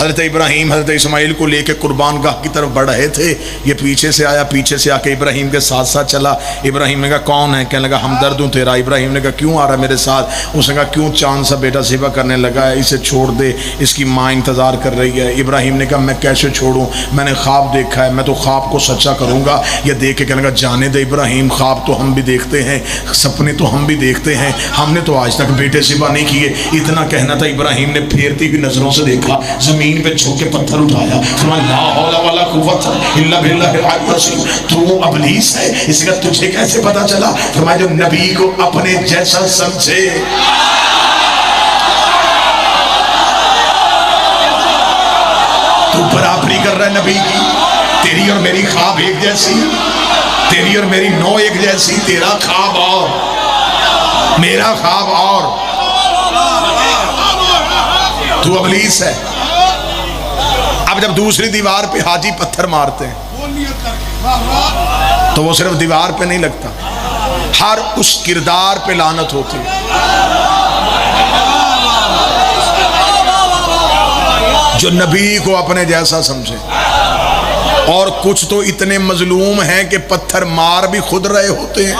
حضرت ابراہیم حضرت اسماعیل کو لے کے قربان گاہ کی طرف بڑھ رہے تھے، یہ پیچھے سے آیا، پیچھے سے آ کے ابراہیم کے ساتھ ساتھ چلا۔ ابراہیم نے کہا کون ہے؟ کہنے لگا ہمدرد ہوں تیرا۔ ابراہیم نے کہا کیوں آ رہا میرے ساتھ؟ اس نے کہا کیوں چاند سا بیٹا ذبح کرنے لگا ہے، اسے چھوڑ دے، اس کی ماں انتظار کر رہی ہے۔ ابراہیم نے کہا میں کیسے چھوڑوں، میں نے خواب دیکھا ہے، میں تو خواب کو سچا کروں گا۔ یہ دیکھ کے کہنے لگا جانے دے ابراہیم، خواب تو ہم بھی دیکھتے ہیں، سپنے تو ہم بھی دیکھتے ہیں، ہم نے تو آج تک بیٹے ذبح نہیں کیے۔ اتنا کہنا تھا، ابراہیم نے پھیرتی ہوئی نظروں سے دیکھا، زمین پہ جھک کے پتھر اٹھایا، فرمایا لا حول ولا قوت الا باللہ العلی العظیم، تو ابلیس ہے، اس کا تجھے کیسے پتا چلا؟ فرمایا جو نبی کو اپنے جیسا سمجھے، تو برابری کر رہا ہے نبی کی، تیری اور میری خواب ایک جیسی، تیری اور میری نو ایک جیسی، تیرا خواب اور میرا خواب اور، تو ابلیس ہے۔ اب جب دوسری دیوار پہ حاجی پتھر مارتے ہیں تو وہ صرف دیوار پہ نہیں لگتا، ہر اس کردار پہ لعنت ہوتی ہے جو نبی کو اپنے جیسا سمجھے۔ اور کچھ تو اتنے مظلوم ہیں کہ پتھر مار بھی خود رہے ہوتے ہیں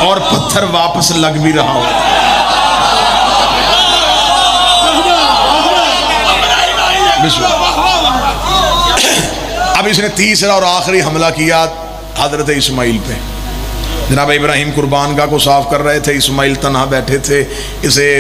اور پتھر واپس لگ بھی رہا ہو۔ اب اس نے تیسرا اور آخری حملہ کیا حضرت اسماعیل پہ۔ جناب ابراہیم قربان گاہ کو صاف کر رہے تھے، اسماعیل تنہا بیٹھے تھے۔ اسے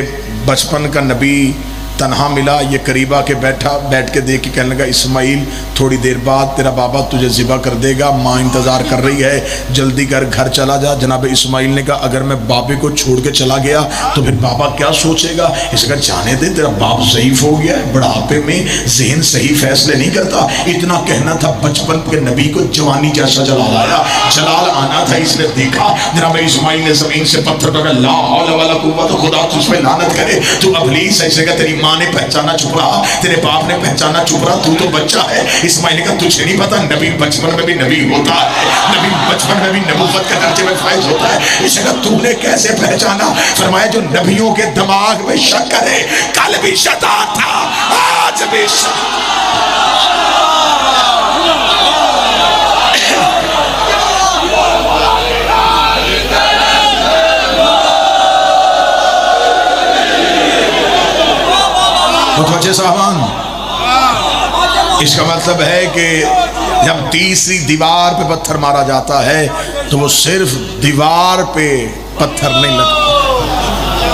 بچپن کا نبی تنہا ملا، یہ قریب آ کے بیٹھا، بیٹھ کے دیکھ کے کہنے لگا اسماعیل تھوڑی دیر بعد تیرا بابا تجھے ذبح کر دے گا، ماں انتظار کر رہی ہے، جلدی کر گھر چلا جا۔ جناب اسماعیل نے کہا اگر میں بابے کو چھوڑ کے چلا گیا تو پھر بابا کیا سوچے گا؟ اس کا جانے دے، تیرا باپ ضعیف ہو گیا ہے، بڑھاپے میں ذہن صحیح فیصلے نہیں کرتا۔ اتنا کہنا تھا، بچپن کے نبی کو جوانی جیسا جلال آیا، جلال آنا تھا، اس نے دیکھا جناب اسماعیل نے زمین سے پتھر پکڑا، لا حول ولا قوت، خدا تجھ پہ لعنت کرے، تو ابلیس ہے۔ اس نے کہا تیری ماں نے پہچانا چپ رہا، تیرے باپ نے پہچانا چپ رہا، تو بچہ ہے۔ اسماعیل نے کہا تجھے نہیں پتا نبی بچپن میں بھی نبی ہوتا ہے، نبی بچپن میں بھی نبوت کے درجے میں فائز ہوتا ہے۔ اس نے کہا تو نے کیسے پہچانا؟ فرمایا جو نبیوں کے دماغ میں شک کرے، کل بھی شیطان تھا آج بھی متوجہ صاحبان، اس کا مطلب ہے کہ جب تیسری دیوار پہ پتھر مارا جاتا ہے تو وہ صرف دیوار پہ پتھر نہیں لگتا،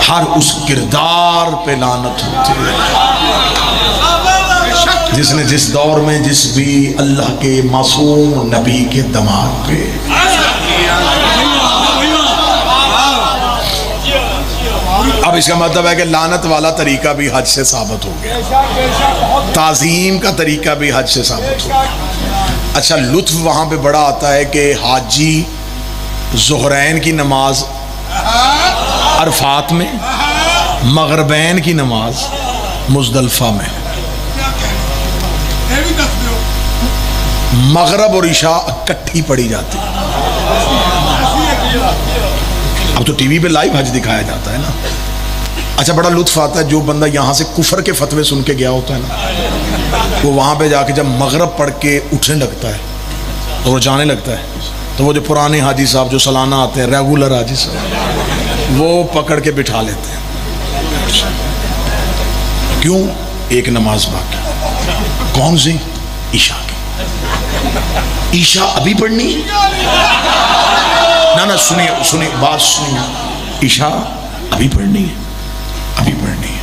ہر اس کردار پہ لعنت ہوتی ہے جس نے جس دور میں جس بھی اللہ کے معصوم نبی کے دماغ پہ۔ اب اس کا مطلب ہے کہ لعنت والا طریقہ بھی حج سے ثابت ہو گیا، تعظیم کا طریقہ بھی حج سے ثابت ہو گیا۔ اچھا لطف وہاں پہ بڑا آتا ہے کہ حاجی ظہرین کی نماز عرفات میں، مغربین کی نماز مزدلفہ میں، مغرب اور عشاء اکٹھی پڑھی جاتی ہے۔ اب تو ٹی وی پہ لائیو حج دکھایا جاتا ہے نا۔ اچھا بڑا لطف آتا ہے، جو بندہ یہاں سے کفر کے فتوے سن کے گیا ہوتا ہے نا، وہ وہاں پہ جا کے جب مغرب پڑھ کے اٹھنے لگتا ہے تو وہ جانے لگتا ہے، تو وہ جو پرانے حاجی صاحب جو سالانہ آتے ہیں، ریگولر حاجی صاحب، وہ پکڑ کے بٹھا لیتے ہیں۔ کیوں؟ ایک نماز باقی، کون سی؟ عشاء کی۔ عشاء ابھی پڑھنی ہے؟ نہ سنیے بات سنیے، عشاء ابھی پڑھنی ہے، ابھی پڑھنی ہے۔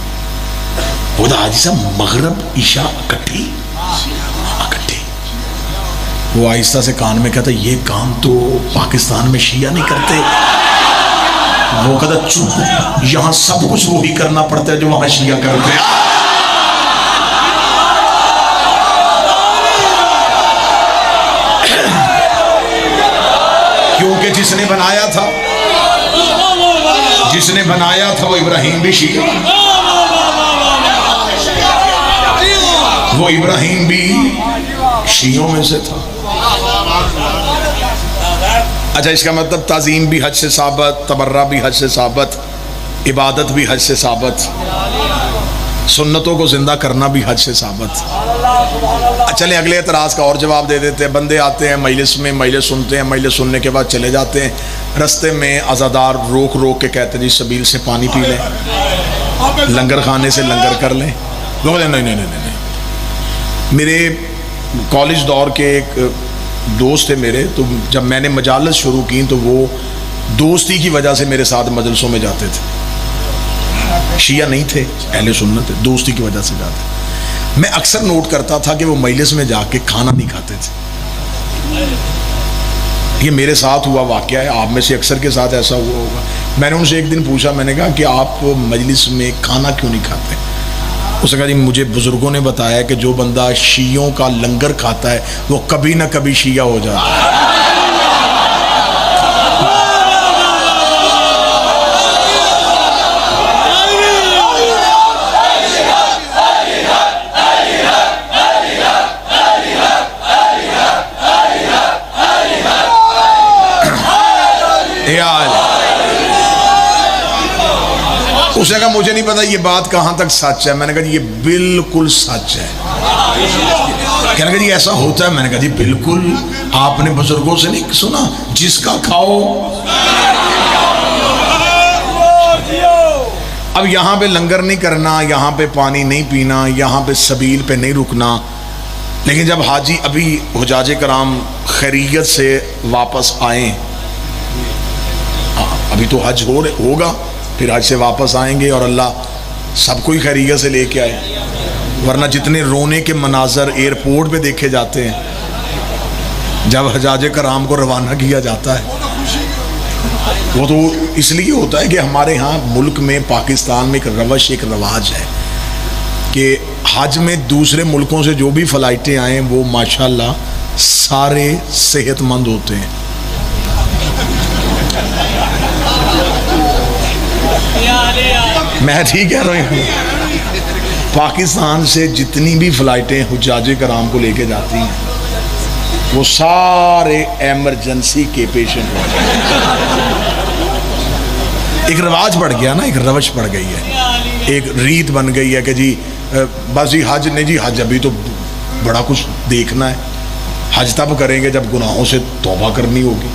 وہ تو حاجی صاحب مغرب عشاء اکٹھی، وہ آہستہ سے کان میں کہتا یہ کام تو پاکستان میں شیعہ نہیں کرتے۔ وہ کہتا چپ، یہاں سب کچھ وہی کرنا پڑتا ہے جو وہاں شیعہ کرتے ہیں۔ کیونکہ جس نے بنایا تھا وہ ابراہیم بھی شیعہ، وہ ابراہیم بھی شیعوں میں سے تھا۔ اچھا اس کا مطلب تعظیم بھی حج سے ثابت، تبرہ بھی حج سے ثابت۔ عبادت بھی حج سے ثابت، سنتوں کو زندہ کرنا بھی حج سے ثابت۔ چلیں اگلے اعتراض کا اور جواب دے دیتے ہیں۔ بندے آتے ہیں مجلس میں، مجلس سنتے ہیں، مجلس سننے کے بعد چلے جاتے ہیں، رستے میں عزادار روک روک کے کہتے ہیں جی سبیل سے پانی پی لیں، لنگر خانے سے لنگر کر لیں۔ نہیں، میرے کالج دور کے ایک دوست تھے میرے، تو جب میں نے مجالس شروع کی تو وہ دوستی کی وجہ سے میرے ساتھ مجلسوں میں جاتے تھے، شیعہ نہیں تھے، اہل سنت تھے، دوستی کی وجہ سے جاتے۔ میں اکثر نوٹ کرتا تھا کہ وہ مجلس میں جا کے کھانا نہیں کھاتے تھے۔ یہ میرے ساتھ ہوا واقعہ ہے، آپ میں سے اکثر کے ساتھ ایسا ہوا ہوگا۔ میں نے ان سے ایک دن پوچھا، میں نے کہا کہ آپ مجلس میں کھانا کیوں نہیں کھاتے؟ اس نے کہا جی مجھے بزرگوں نے بتایا کہ جو بندہ شیعوں کا لنگر کھاتا ہے وہ کبھی نہ کبھی شیعہ ہو جاتا ہے۔ اس نے کہا مجھے نہیں پتا یہ بات کہاں تک سچ ہے۔ میں نے کہا جی یہ بالکل سچ ہے۔ کہنے لگا جی ایسا ہوتا ہے؟ میں نے کہا جی بالکل، آپ نے بزرگوں سے نہیں سنا جس کا کھاؤ۔ اب یہاں پہ لنگر نہیں کرنا، یہاں پہ پانی نہیں پینا، یہاں پہ سبیل پہ نہیں رکنا، لیکن جب حاجی ابھی حجاج کرام خیریت سے واپس آئیں، ابھی تو حج ہوگا، پھر حج سے واپس آئیں گے اور اللہ سب کو ہی خیریت سے لے کے آئے، ورنہ جتنے رونے کے مناظر ایئرپورٹ پہ دیکھے جاتے ہیں جب حجاج کرام کو روانہ کیا جاتا ہے، وہ تو اس لیے ہوتا ہے کہ ہمارے ہاں ملک میں پاکستان میں ایک روش، ایک رواج ہے کہ حج میں دوسرے ملکوں سے جو بھی فلائٹیں آئیں وہ ماشاءاللہ سارے صحت مند ہوتے ہیں۔ میں ٹھیک کہہ رہا ہوں، پاکستان سے جتنی بھی فلائٹیں حجاج کرام کو لے کے جاتی ہیں وہ سارے ایمرجنسی کے پیشنٹ ہوتے ہیں۔ ایک رواج پڑ گیا نا، ایک روش پڑ گئی ہے، ایک ریت بن گئی ہے کہ جی بس جی حج نہیں، جی حج ابھی تو بڑا کچھ دیکھنا ہے، حج تب کریں گے جب گناہوں سے توبہ کرنی ہوگی۔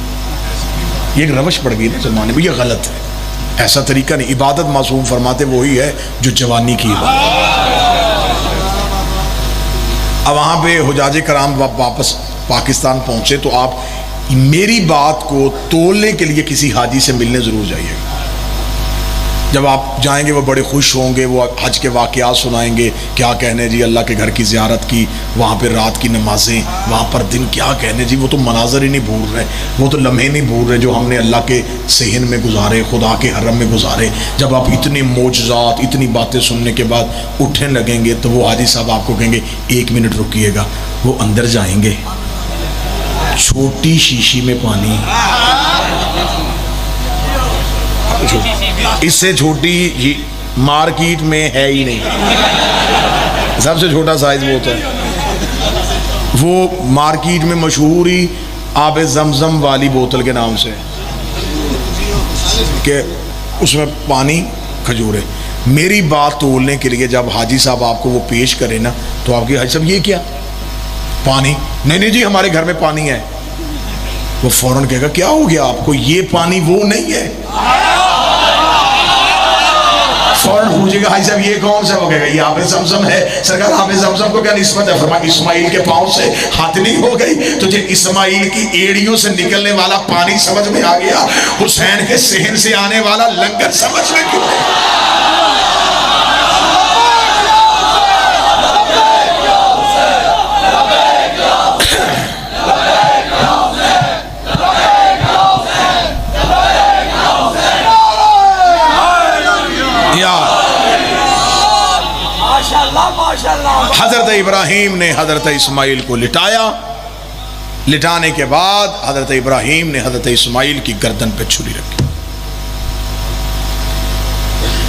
یہ ایک روش پڑ گئی نا زمانے میں، یہ غلط ہے، ایسا طریقہ نہیں۔ عبادت معصوم فرماتے وہی ہے جو جوانی کی عبادت۔ اب وہاں پہ حجاج کرام واپس پاکستان پہنچے تو آپ میری بات کو تولنے کے لیے کسی حاجی سے ملنے ضرور جائیے گا۔ جب آپ جائیں گے وہ بڑے خوش ہوں گے، وہ حج کے واقعات سنائیں گے، کیا کہنے جی اللہ کے گھر کی زیارت کی، وہاں پہ رات کی نمازیں، وہاں پر دن، کیا کہنے جی وہ تو مناظر ہی نہیں بھول رہے، وہ تو لمحے نہیں بھول رہے جو ہم نے اللہ کے صحن میں گزارے، خدا کے حرم میں گزارے۔ جب آپ اتنے معجزات، اتنی باتیں سننے کے بعد اٹھنے لگیں گے تو وہ حاجی صاحب آپ کو کہیں گے ایک منٹ رکیے گا، وہ اندر جائیں گے، چھوٹی شیشی میں پانی، اس سے چھوٹی مارکیٹ میں ہے ہی نہیں، سب سے چھوٹا سائز وہ ہوتا ہے، وہ مارکیٹ میں مشہور ہی آب زمزم والی بوتل کے نام سے کہ اس میں پانی کھجورے۔ میری بات تولنے کے لیے جب حاجی صاحب آپ کو وہ پیش کرے نا تو آپ کی حاجی صاحب یہ کیا پانی؟ نہیں جی ہمارے گھر میں پانی ہے۔ وہ فوراً کہے گا کیا ہو گیا آپ کو، یہ پانی وہ نہیں ہے۔ فوراً پوچھے گا حاجی صاحب یہ کون سا؟ وہ کہے گا یہ آب زمزم ہے۔ سرکار آب زمزم کو کیا نسبت ہے؟ فرمایا اسماعیل کے پاؤں سے ہاتھنی ہو گئی، تجھے اسماعیل کی ایڑیوں سے نکلنے والا پانی سمجھ میں آ گیا، حسین کے صحن سے آنے والا لنگر سمجھ میں کیوں نہیں؟ حضرت ابراہیم نے حضرت اسماعیل کو لٹایا، لٹانے کے بعد حضرت ابراہیم نے حضرت اسماعیل کی گردن پہ چھری رکھی۔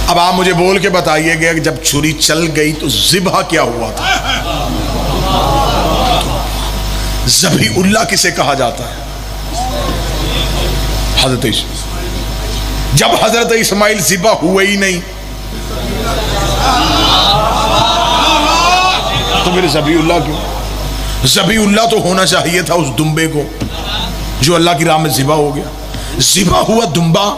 اب آپ مجھے بول کے بتائیے گا کہ جب چھری چل گئی تو ذبح کیا ہوا تھا؟ ذبیح اللہ کسے کہا جاتا ہے؟ حضرت جب حضرت اسماعیل ذبح ہوئے ہی نہیں تو پھر ذبیح اللہ کیوں؟ ذبیح اللہ تو ہونا چاہیے تھا اس دمبے کو جو اللہ کی راہ میں ذبح ہو گیا. ذبح ہوا دمبا،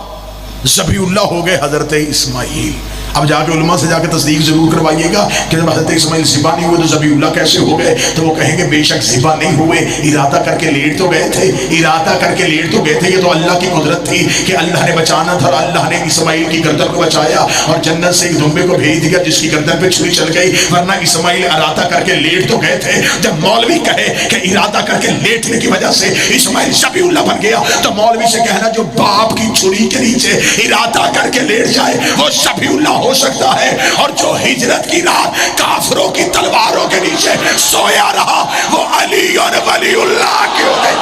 ذبیح اللہ ہو گئے حضرت اسماعیل. اب جا کے علماء سے جا کے تصدیق ضرور کروائیے گا کہ جب حضرت اسماعیل ذبح نہیں ہوئے تو ذبیح اللہ کیسے ہو گئے؟ تو وہ کہیں گے بے شک ذبح نہیں ہوئے، ارادہ کر کے لیٹ تو گئے تھے، ارادہ کر کے لیٹ تو گئے تھے. یہ تو اللہ کی قدرت تھی کہ اللہ نے بچانا تھا اور اللہ نے اسماعیل کی گردن کو بچایا اور جنت سے ایک دمبے کو بھیج دیا جس کی گردن پہ چھری چل گئی، ورنہ اسماعیل ارادہ کر کے لیٹ تو گئے تھے. جب مولوی کہے کہ ارادہ کر کے لیٹنے کی وجہ سے اسماعیل ذبیح اللہ بن گیا تو مولوی سے کہنا جو باپ کی چھری کے نیچے ارادہ کر کے لیٹ جائے وہ ذبیح اللہ ہو سکتا ہے، اور جو ہجرت کی رات کافروں کی تلواروں کے نیچے سویا رہا وہ علی اور ولی اللہ کے ہو گئے.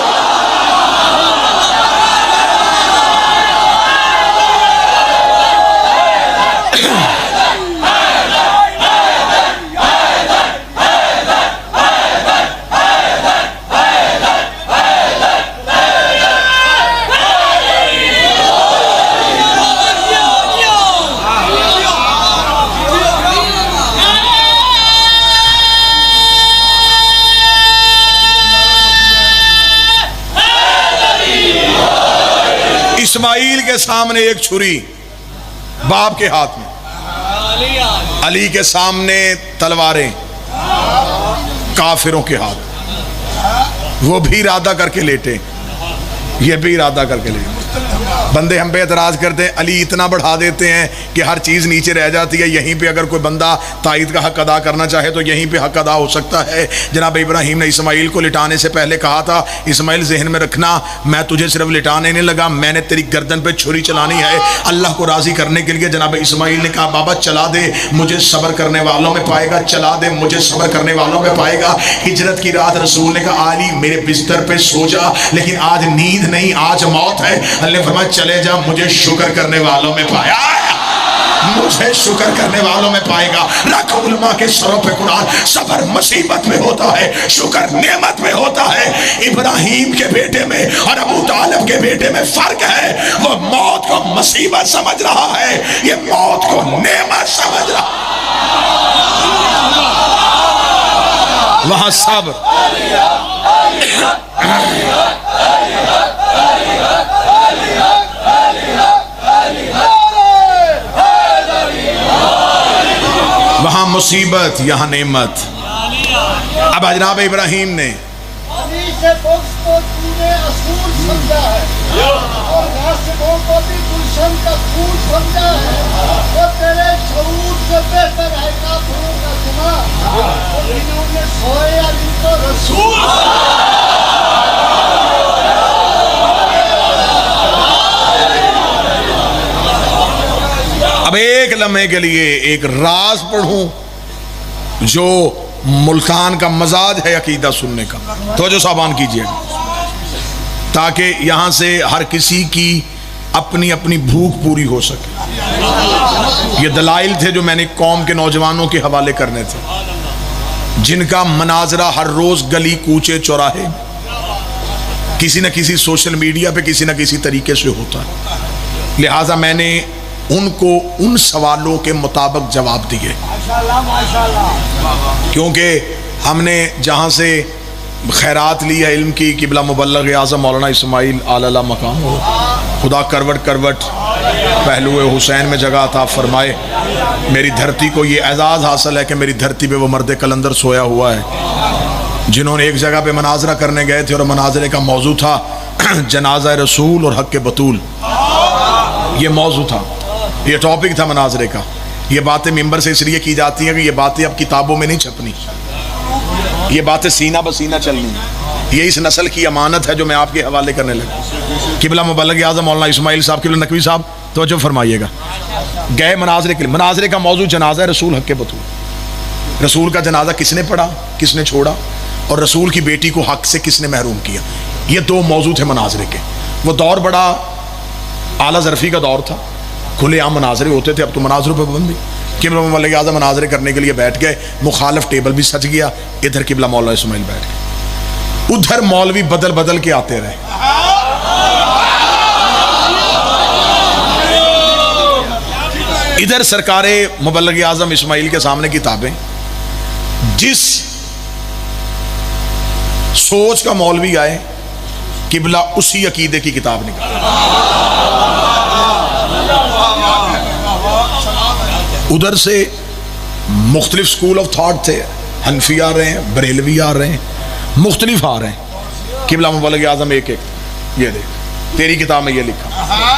اسماعیل کے سامنے ایک چھری باپ کے ہاتھ میں، علی کے سامنے تلواریں کافروں کے ہاتھ. وہ بھی ارادہ کر کے لیٹے، یہ بھی ارادہ کر کے لیٹے. بندے ہم پہ اعتراض کرتے ہیں علی اتنا بڑھا دیتے ہیں کہ ہر چیز نیچے رہ جاتی ہے. یہیں پہ اگر کوئی بندہ تائید کا حق ادا کرنا چاہے تو یہیں پہ حق ادا ہو سکتا ہے. جناب ابراہیم نے اسماعیل کو لٹانے سے پہلے کہا تھا اسماعیل ذہن میں رکھنا میں تجھے صرف لٹانے نہیں لگا، میں نے تیری گردن پہ چھری چلانی ہے. اللہ کو راضی کرنے کے لیے جناب اسماعیل نے کہا بابا چلا دے، مجھے صبر کرنے والوں میں پائے گا، چلا دے مجھے صبر کرنے والوں میں پائے گا. ہجرت کی رات رسول نے کہا علی میرے بستر پہ سو جا، لیکن آج نیند نہیں آج موت ہے. اللہ نے فرمایا چلے جا مجھے شکر کرنے والوں میں پایا، مجھے شکر کرنے والوں میں پائے گا. رکھ علماء کے سروں پہ قرآن. صبر مصیبت میں ہوتا ہے، شکر نعمت میں ہوتا ہے. ابراہیم کے بیٹے میں اور ابو طالب کے بیٹے میں فرق ہے. وہ موت کو مصیبت سمجھ رہا ہے، یہ موت کو نعمت سمجھ رہا ہے. وہاں صبر وہاں مصیبت یہاں نعمت. اب جناب ابراہیم نے کو اصول سمجھا ہے اور غاصبوں کو بھی گلشن کا پھول سمجھا ہے. وہ تیرے شعور سے بہتر ہے کافروں کا دماغ، انہوں نے سوئے علی کو رسول. اب ایک لمحے کے لیے ایک راز پڑھوں جو ملتان کا مزاج ہے عقیدہ سننے کا. توجہ سابان کیجئے تاکہ یہاں سے ہر کسی کی اپنی اپنی بھوک پوری ہو سکے. یہ دلائل تھے جو میں نے قوم کے نوجوانوں کے حوالے کرنے تھے جن کا مناظرہ ہر روز گلی کوچے چوراہے کسی نہ کسی سوشل میڈیا پہ کسی نہ کسی طریقے سے ہوتا ہے. لہٰذا میں نے ان کو ان سوالوں کے مطابق جواب دیے کیونکہ ہم نے جہاں سے خیرات لی ہے علم کی قبلہ مبلغ اعظم مولانا اسماعیل اعلی مقام ہو، خدا کروٹ کروٹ پہلو حسین میں جگہ عطا فرمائے. میری دھرتی کو یہ اعزاز حاصل ہے کہ میری دھرتی پہ وہ مرد قلندر سویا ہوا ہے جنہوں نے ایک جگہ پہ مناظرہ کرنے گئے تھے اور مناظرے کا موضوع تھا جنازہ رسول اور حق بطول. یہ موضوع تھا، یہ ٹاپک تھا مناظرے کا. یہ باتیں ممبر سے اس لیے کی جاتی ہیں کہ یہ باتیں اب کتابوں میں نہیں چھپنی، یہ باتیں سینہ بسینہ چلنی. یہ اس نسل کی امانت ہے جو میں آپ کے حوالے کرنے لگا. قبلہ مبلغ اعظم مولانا اسماعیل صاحب، قبلہ نقوی صاحب توجہ فرمائیے گا. گئے مناظرے کے لیے، مناظرے کا موضوع جنازہ رسول حق بطول. رسول کا جنازہ کس نے پڑھا، کس نے چھوڑا، اور رسول کی بیٹی کو حق سے کس نے محروم کیا. یہ دو موضوع تھے مناظرے کے. وہ دور بڑا اعلیٰ ظرفی کا دور تھا، کھلے عام مناظرے ہوتے تھے. اب تو مناظروں پہ پابندی. قبلہ مبلغ اعظم مناظرے کرنے کے لیے بیٹھ گئے، مخالف ٹیبل بھی سج گیا، ادھر قبلہ مولانا اسماعیل بیٹھ گئے، ادھر مولوی بدل بدل کے آتے رہے. ادھر سرکار مبلغ اعظم اسماعیل کے سامنے کتابیں، جس سوچ کا مولوی آئے قبلہ اسی عقیدے کی کتاب نکال، ادھر سے مختلف سکول آف تھاٹ تھے، حنفی آ رہے ہیں، بریلوی آ رہے ہیں، مختلف آ رہے ہیں، قبلہ مبلغ اعظم ایک ایک، یہ دیکھ تیری کتاب میں یہ لکھا،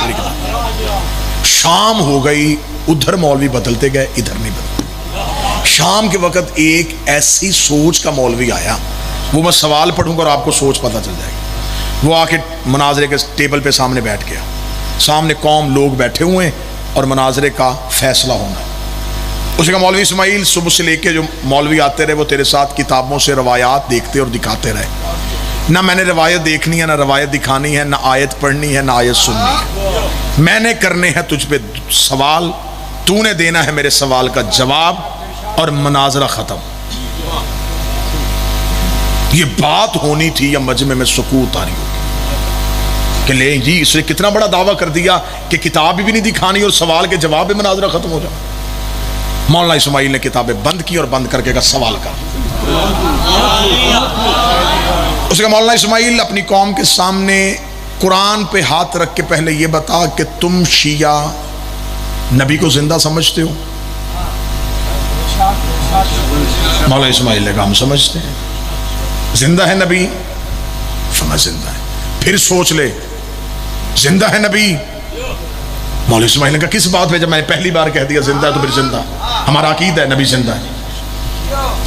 تیری کتاب۔ شام ہو گئی، ادھر مولوی بدلتے گئے، ادھر نہیں بدلتے۔ شام کے وقت ایک ایسی سوچ کا مولوی آیا، وہ میں سوال پڑھوں گا اور آپ کو سوچ پتہ چل جائے گی۔ وہ آ کے مناظرے کے ٹیبل پہ سامنے بیٹھ گیا، سامنے قوم لوگ بیٹھے ہوئے ہیں اور مناظرے کا فیصلہ ہونا ہے۔ اس کا مولوی اسماعیل صبح سے لے کے جو مولوی آتے رہے وہ تیرے ساتھ کتابوں سے روایات دیکھتے اور دکھاتے رہے، نہ میں نے روایت دیکھنی ہے، نہ روایت دکھانی ہے، نہ آیت پڑھنی ہے، نہ آیت سننی ہے، میں نے کرنے ہیں تجھ پہ سوال، تو نے دینا ہے میرے سوال کا جواب، اور مناظرہ ختم۔ یہ بات ہونی تھی یا مجمع میں سکوت آ رہی ہوگی کہ لے جی اس نے کتنا بڑا دعویٰ کر دیا کہ کتاب بھی نہیں دکھانی اور سوال کے جواب میں مناظرہ ختم ہو جائے۔ مولانا اسماعیل نے کتابیں بند کی اور بند کر کے کہا سوال کر۔ اس کا مولانا اسماعیل اپنی قوم کے سامنے قرآن پہ ہاتھ رکھ کے پہلے یہ بتا کہ تم شیعہ نبی کو زندہ سمجھتے ہو؟ مولانا اسماعیل نے کہا ہم سمجھتے ہیں۔ زندہ ہے نبی؟ فرمایا زندہ ہے۔ پھر سوچ لے، زندہ ہے نبی؟ مولانا اسماعیل نے کہا کس بات پہ؟ جب میں نے پہلی بار کہہ دیا زندہ ہے تو پھر زندہ، ہمارا عقیدہ ہے نبی زندہ ہے۔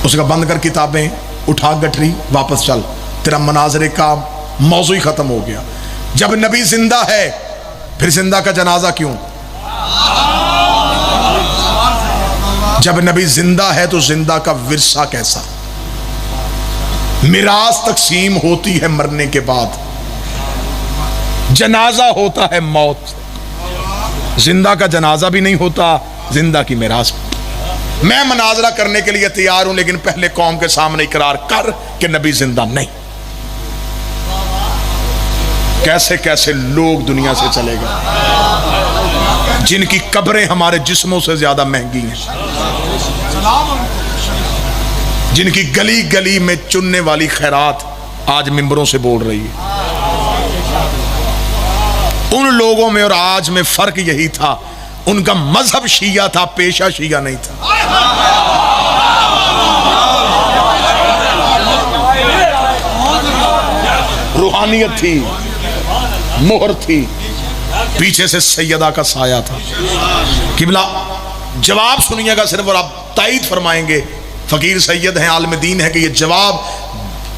اس کا بند کر کتابیں، اٹھا گٹھری، واپس چل، تیرا مناظرے کا موضوع ہی ختم ہو گیا۔ جب نبی زندہ ہے پھر زندہ کا جنازہ کیوں؟ جب نبی زندہ ہے تو زندہ کا ورثہ کیسا؟ میراث تقسیم ہوتی ہے مرنے کے بعد، جنازہ ہوتا ہے موت، زندہ کا جنازہ بھی نہیں ہوتا، زندہ کی میراث۔ میں مناظرہ کرنے کے لیے تیار ہوں، لیکن پہلے قوم کے سامنے اقرار کر کہ نبی زندہ نہیں۔ کیسے کیسے لوگ دنیا سے چلے گئے جن کی قبریں ہمارے جسموں سے زیادہ مہنگی ہیں، جن کی گلی گلی میں چننے والی خیرات آج ممبروں سے بول رہی ہے۔ ان لوگوں میں اور آج میں فرق یہی تھا، ان کا مذہب شیعہ تھا، پیشہ شیعہ نہیں تھا۔ روحانیت تھی، مہر تھی، پیچھے سے سیدہ کا سایہ تھا۔ قبلہ جواب سنیے گا صرف، اور آپ تائید فرمائیں گے، فقیر سید ہیں، عالم دین ہے، کہ یہ جواب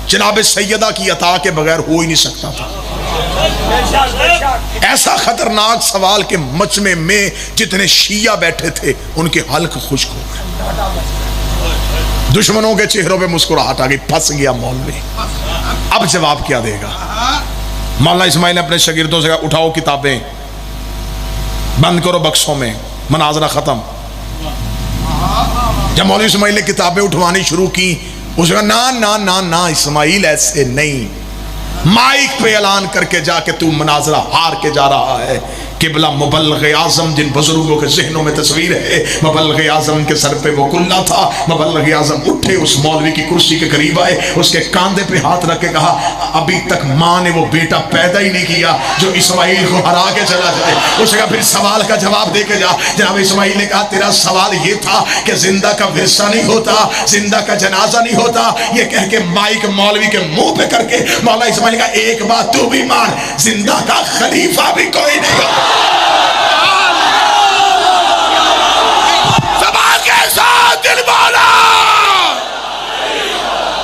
جناب سیدہ کی عطا کے بغیر ہو ہی نہیں سکتا تھا۔ ایسا خطرناک سوال کہ مجمع میں جتنے شیعہ بیٹھے تھے ان کے حلق خشک ہو گئے، دشمنوں کے چہروں پہ مسکراہٹ آ گئی، پھنس گیا مولوی، اب جواب کیا دے گا؟ مولانا اسماعیل نے اپنے شاگردوں سے کہا اٹھاؤ کتابیں، بند کرو بکسوں میں، مناظرہ ختم۔ جب مولانا اسماعیل نے کتابیں اٹھوانی شروع کی، اس نے کہا نا نا نا نا اسماعیل ایسے نہیں، مائک پہ اعلان کر کے جا کہ تو مناظرہ ہار کے جا رہا ہے۔ قبلہ مبلغ اعظم جن بزرگوں کے ذہنوں میں تصویر ہے، مبلغ اعظم کے سر پہ وہ کلہ تھا، مبلغ اعظم اٹھے، اس مولوی کی کرسی کے قریب آئے، اس کے کاندھے پہ ہاتھ رکھ کے کہا ابھی تک ماں نے وہ بیٹا پیدا ہی نہیں کیا جو اسماعیل کو ہرا کے چلا جائے۔ اس نے کہا پھر سوال کا جواب دے کے جا۔ جناب اسماعیل نے کہا تیرا سوال یہ تھا کہ زندہ کا ورثہ نہیں ہوتا، زندہ کا جنازہ نہیں ہوتا۔ یہ کہہ کے مائک مولوی کے منہ پہ کر کے مولانا اسماعیل کا ایک بات تو بھی مان، زندہ کا خلیفہ بھی کوئی نہیں ہوتا۔ زبان کے ساتھ دل مولا،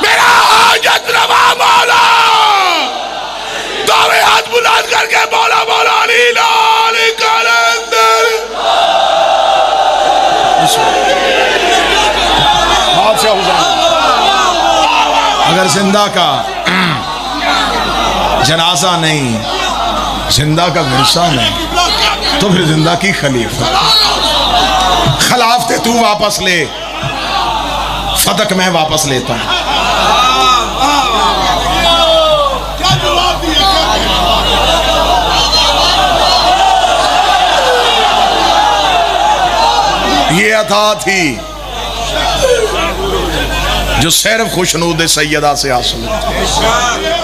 میرا حاجت روا مولا، دعوے ہاتھ بلند کر کے مولا مولا علی لال کلندر۔ اگر زندہ کا جنازہ نہیں، زندہ کا ورثہ نہیں، تو پھر زندہ کی خلیفہ۔ خلافت تو واپس لے، صدق میں واپس لیتا ہوں۔ یہ عطا تھی جو صرف خوشنود سیدہ سے حاصل ہوتی ہے.